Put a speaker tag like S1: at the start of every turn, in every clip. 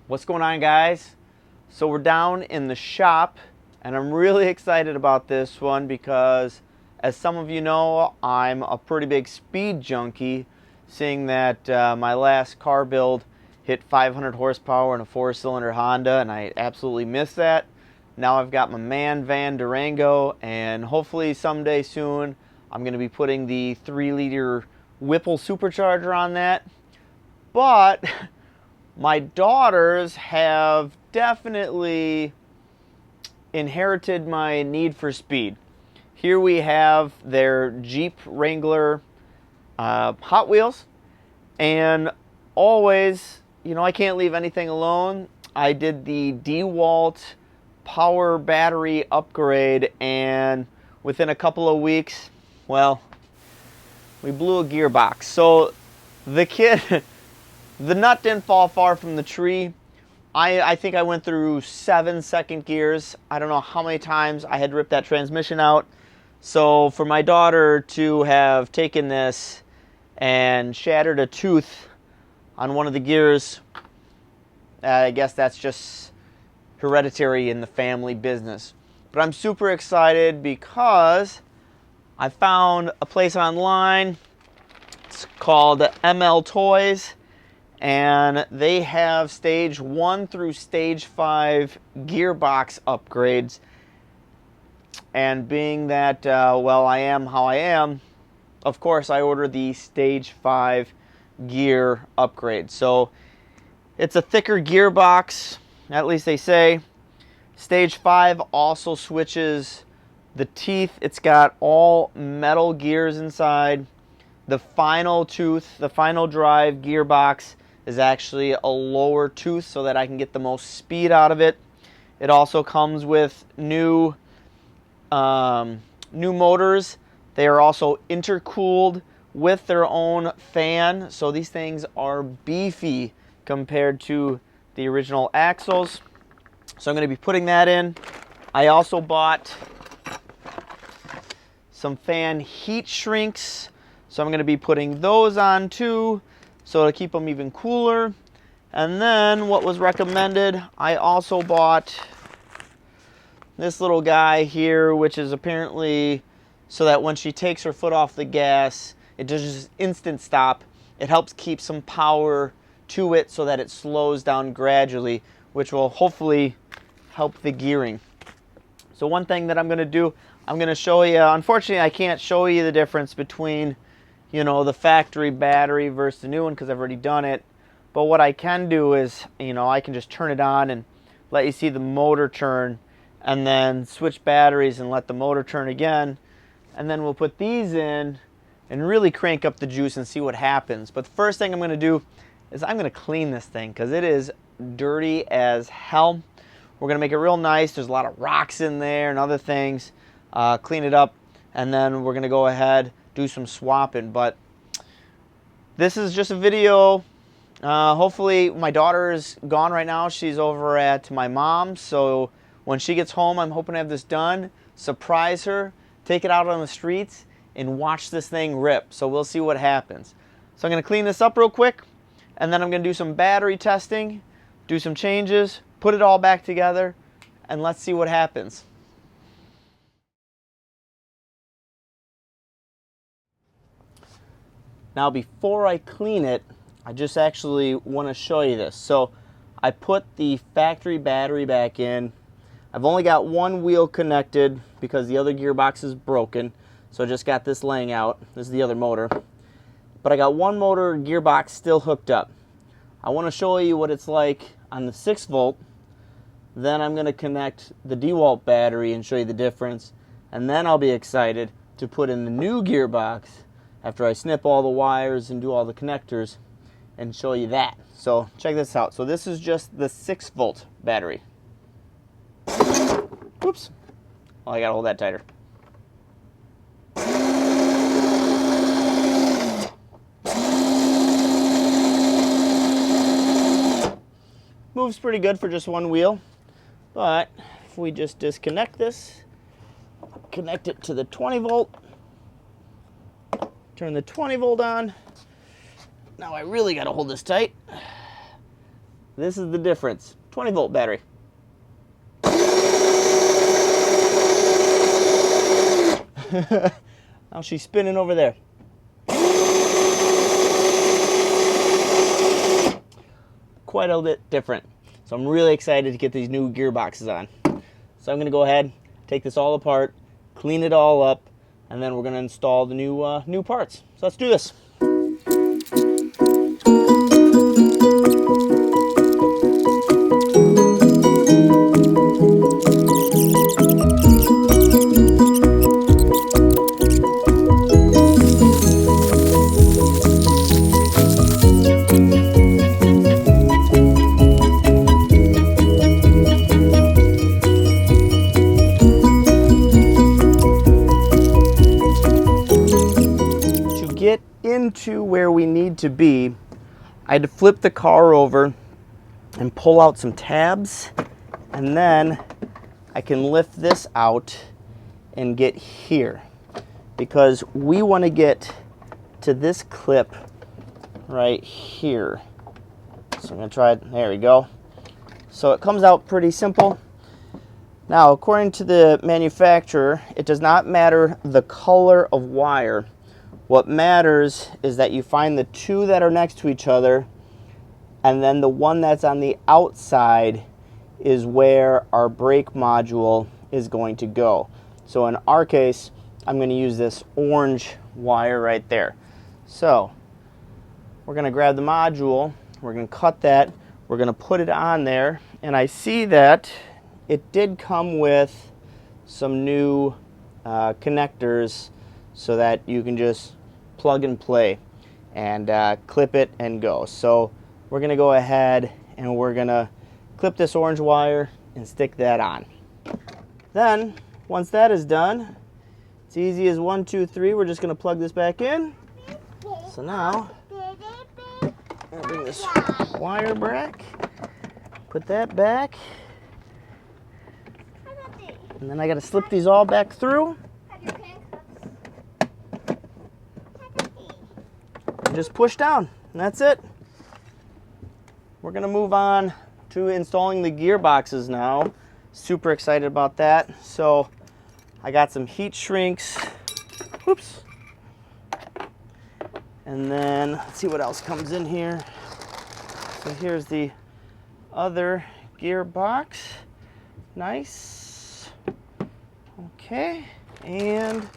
S1: What's going on, guys? So we're down in the shop and I'm really excited about this one because, as some of you know, I'm a pretty big speed junkie, seeing that my last car build hit 500 horsepower in a 4-cylinder Honda, and I absolutely missed that. Now I've got my man van Durango, and hopefully someday soon I'm going to be putting the 3-liter Whipple supercharger on that. But my daughters have definitely inherited my need for speed. Here we have their Jeep Wrangler Hot Wheels, and always, you know, I can't leave anything alone. I did the Dewalt power battery upgrade, and within a couple of weeks, well, we blew a gearbox. So the the nut didn't fall far from the tree. I think I went through 7 second gears. I don't know how many times I had to rip that transmission out. So for my daughter to have taken this and shattered a tooth on one of the gears, I guess that's just hereditary in the family business. But I'm super excited because I found a place online. It's called ML Toys, and they have stage 1 through stage 5 gearbox upgrades. And being that, well, I am how I am, of course I ordered the stage 5 gear upgrade. So it's a thicker gearbox, at least they say. Stage 5 also switches the teeth. It's got all metal gears inside. The final tooth, the final drive gearbox, is actually a lower tooth so that I can get the most speed out of it. It also comes with new motors. They are also intercooled with their own fan, so these things are beefy compared to the original axles. So I'm going to be putting that in. I also bought some fan heat shrinks, so I'm going to be putting those on too, so to keep them even cooler. And then what was recommended, I also bought this little guy here, which is apparently so that when she takes her foot off the gas, it does just instant stop. It helps keep some power to it so that it slows down gradually, which will hopefully help the gearing. So one thing that I'm going to do, I'm going to show you, unfortunately I can't show you the difference between, you know, the factory battery versus the new one because I've already done it. But what I can do is, you know, I can just turn it on and let you see the motor turn, and then switch batteries and let the motor turn again. And then we'll put these in and really crank up the juice and see what happens. But the first thing I'm going to do is I'm going to clean this thing because it is dirty as hell. We're going to make it real nice. There's a lot of rocks in there and other things. Clean it up, and then we're going to go ahead, do some swapping. But this is just a video. Hopefully my daughter is gone right now. She's over at my mom's, so when she gets home, I'm hoping to have this done, surprise her, take it out on the streets, and watch this thing rip. So we'll see what happens. So I'm going to clean this up real quick, and then I'm going to do some battery testing, do some changes, put it all back together, and let's see what happens. Now before I clean it, I just actually want to show you this. So I put the factory battery back in. I've only got one wheel connected because the other gearbox is broken. So I just got this laying out. This is the other motor. But I got one motor gearbox still hooked up. I want to show you what it's like on the 6-volt. Then I'm going to connect the Dewalt battery and show you the difference. And then I'll be excited to put in the new gearbox after I snip all the wires and do all the connectors and show you that. So check this out. So this is just the 6-volt battery. Whoops. Oh, I gotta hold that tighter. Moves pretty good for just one wheel. But if we just disconnect this, connect it to the 20-volt, turn the 20-volt on. Now I really gotta hold this tight. This is the difference. 20-volt battery. Now she's spinning over there. Quite a bit different. So I'm really excited to get these new gearboxes on. So I'm going to go ahead, take this all apart, clean it all up, and then we're going to install the new parts. So let's do this. Get into where we need to be, I had to flip the car over and pull out some tabs, and then I can lift this out and get here, because we want to get to this clip right here. So I'm going to try it. There we go. So it comes out pretty simple. Now, according to the manufacturer, it does not matter the color of wire. What matters is that you find the two that are next to each other, and then the one that's on the outside is where our brake module is going to go. So in our case, I'm going to use this orange wire right there. So we're going to grab the module, we're going to cut that, we're going to put it on there, and I see that it did come with some new connectors so that you can just plug and play and clip it and go. So we're going to go ahead and we're going to clip this orange wire and stick that on. Then once that is done, it's easy as 1, 2, 3. We're just going to plug this back in. So now I'm going to bring this wire back, put that back, and then I got to slip these all back through. Just push down, and that's it. We're gonna move on to installing the gearboxes now. Super excited about that. So I got some heat shrinks. Whoops. And then let's see what else comes in here. So here's the other gearbox. Nice. Okay. And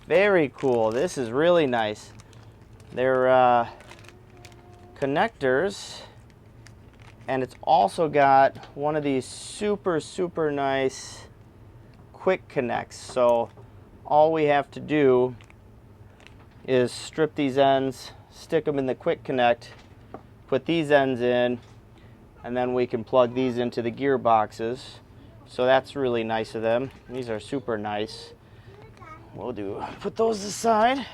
S1: very cool. This is really nice. They're connectors, and it's also got one of these super nice quick connects. So all we have to do is strip these ends, stick them in the quick connect, put these ends in, and then we can plug these into the gearboxes. So that's really nice of them. These are super nice. We'll put those aside.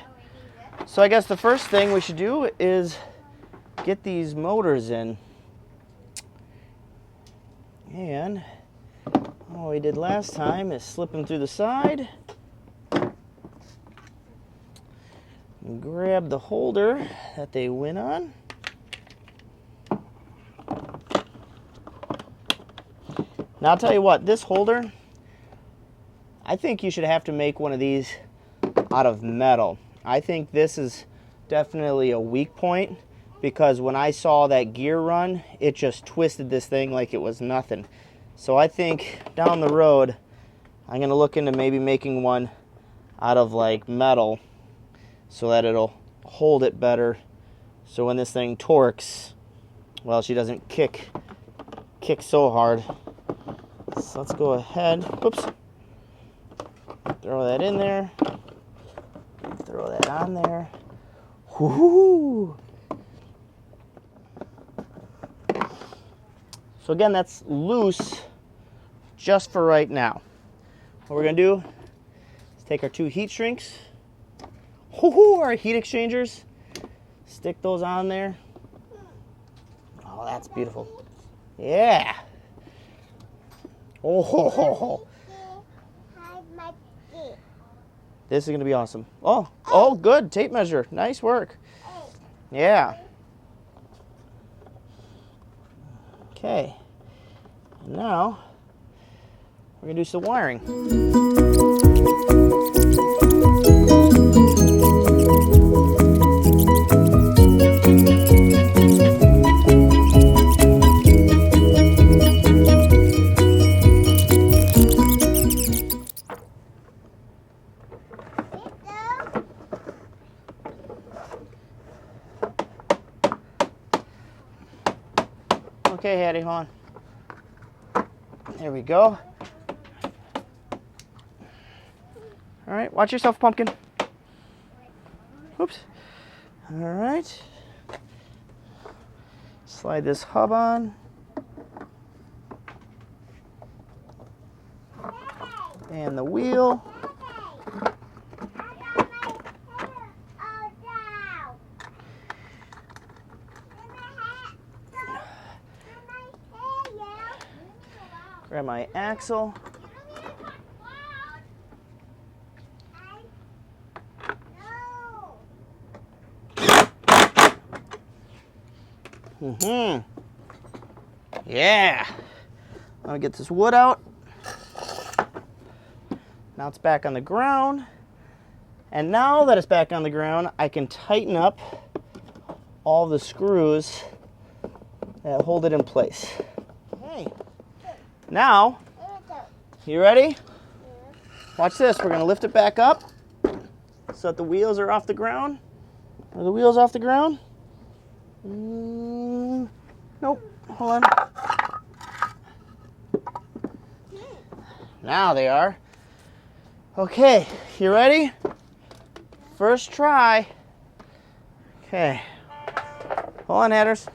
S1: So I guess the first thing we should do is get these motors in. And all we did last time is slip them through the side and grab the holder that they went on. Now I'll tell you what, this holder, I think you should have to make one of these out of metal. I think this is definitely a weak point, because when I saw that gear run, it just twisted this thing like it was nothing. So I think down the road, I'm going to look into maybe making one out of like metal so that it'll hold it better. So when this thing torques, well, she doesn't kick so hard. So let's go ahead. Whoops. Throw that in there. Throw that on there. Woohoo! So again, that's loose just for right now. What we're gonna do is take our two heat shrinks, our heat exchangers, stick those on there. Oh, that's beautiful. Yeah. Oh. This is going to be awesome. Oh, good. Tape measure. Nice work. Yeah. Okay, and now we're gonna do some wiring. Okay, Hattie, hold on. There we go. All right, watch yourself, Pumpkin. Oops. All right. Slide this hub on. And the wheel. Grab my axle. Yeah. I'm gonna get this wood out. Now it's back on the ground. And now that it's back on the ground, I can tighten up all the screws that hold it in place. Okay. Now, you ready? Watch this. We're gonna lift it back up so that the wheels are off the ground. Are the wheels off the ground? Nope. Hold on. Now they are. Okay, you ready? First try. Okay. Hold on, Hatters.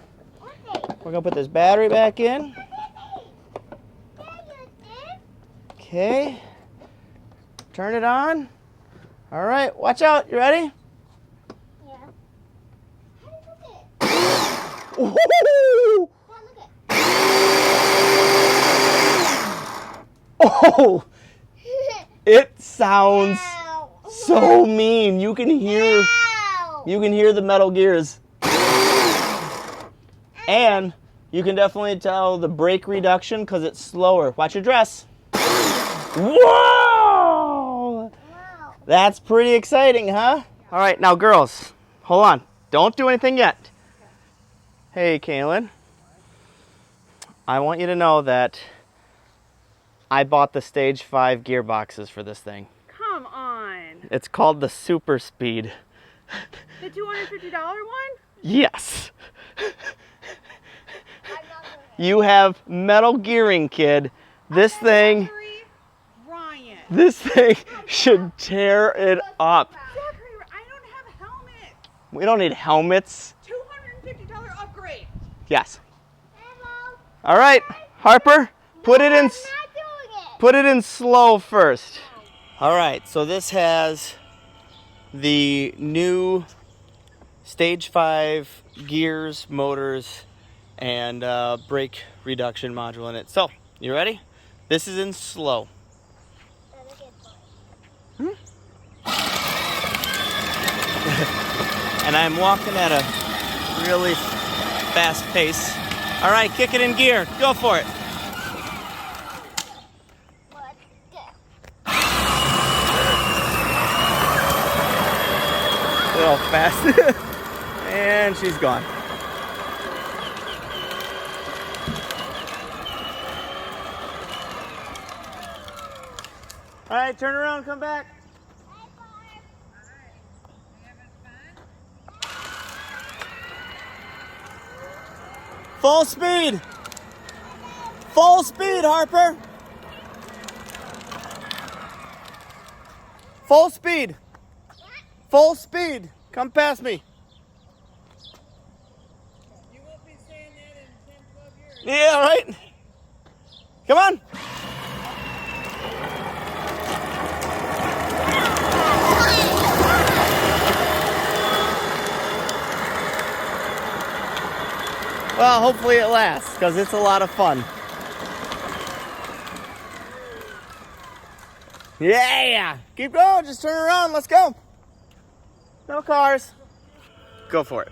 S1: We're gonna put this battery back in. Okay. Turn it on. All right, watch out. You ready? Ooh. Oh, it sounds so mean. You can hear the metal gears. And you can definitely tell the brake reduction because it's slower. Watch your dress. Whoa! That's pretty exciting, huh? All right, now girls, hold on. Don't do anything yet. Hey, Kaylin. I want you to know that I bought the Stage 5 gearboxes for this thing.
S2: Come on.
S1: It's called the Super Speed.
S2: The $250 one?
S1: Yes. You have metal gearing, kid. This thing should tear it up.
S2: Zachary, I don't have a helmet.
S1: We don't need helmets.
S2: $250 upgrade.
S1: Yes. All right, Harper, put it in slow first. All right, so this has the new Stage 5 gears, motors, and brake reduction module in it. So, you ready? This is in slow. And I'm walking at a really fast pace. All right, kick it in gear. Go for it. A little fast. And she's gone. All right, turn around, come back. Full speed. Full speed, Harper. Full speed. Full speed. Come past me.
S2: You won't be saying that in 10, 12 years.
S1: Yeah, right. Come on. Well, hopefully it lasts, because it's a lot of fun. Yeah! Keep going, just turn around, let's go. No cars. Go for it.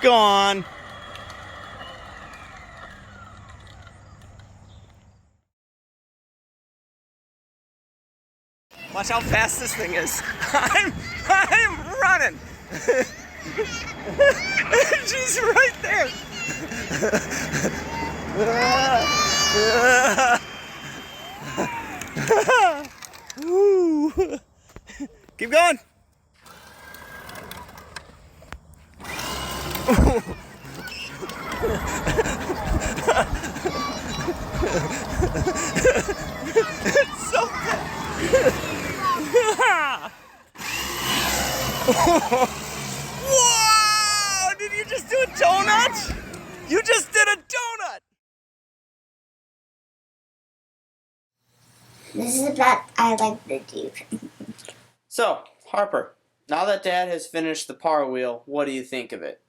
S1: gone. Watch how fast this thing is. I'm running. She's right there. Woo. Keep going. It's so Whoa! Did you just do a donut? You just did a donut!
S3: This is about I like the Jeep.
S1: So, Harper, now that Dad has finished the Power Wheel, what do you think of it?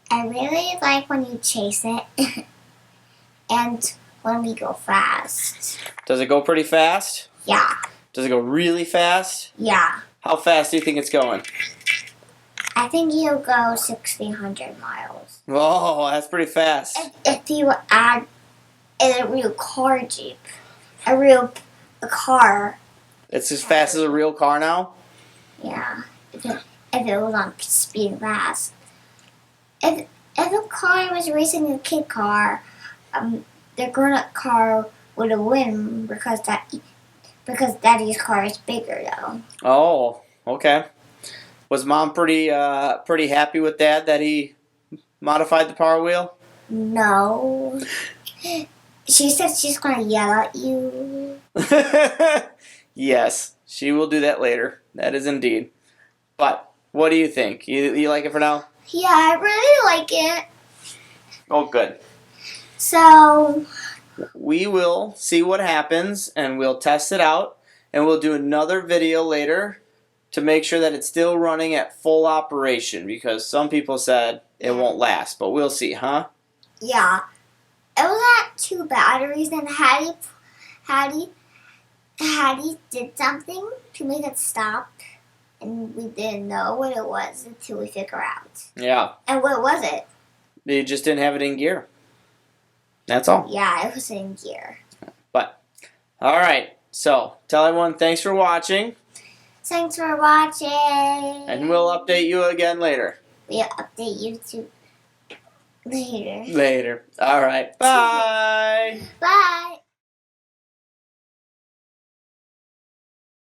S3: I really like when you chase it and when we go fast.
S1: Does it go pretty fast?
S3: Yeah.
S1: Does it go really fast?
S3: Yeah.
S1: How fast do you think it's going?
S3: I think you'll go 1,600 miles.
S1: Oh, that's pretty fast.
S3: If you add a real car Jeep, a car.
S1: It's as fast as a real car now?
S3: Yeah. If it was on speed fast. If a car was racing a kid car, the grown-up car would have won because Daddy's car is bigger though.
S1: Oh, okay. Was Mom pretty happy with Dad that he modified the Power Wheel?
S3: No. She said she's gonna yell at you.
S1: Yes, she will do that later. That is indeed. But what do you think? You like it for now?
S3: Yeah, I really like it.
S1: Oh, good.
S3: So,
S1: We will see what happens and we'll test it out and we'll do another video later to make sure that it's still running at full operation because some people said it won't last, but we'll see, huh?
S3: yeah. It was at 2 batteries and Hattie did something to make it stop and we didn't know what it was until we figure out.
S1: Yeah.
S3: And what was it?
S1: You just didn't have it in gear. That's all.
S3: Yeah, it was in gear.
S1: But, all right. So, tell everyone thanks for watching.
S3: Thanks for watching.
S1: And we'll update you again later.
S3: We'll update you too later.
S1: Later. All right. Bye.
S3: Bye.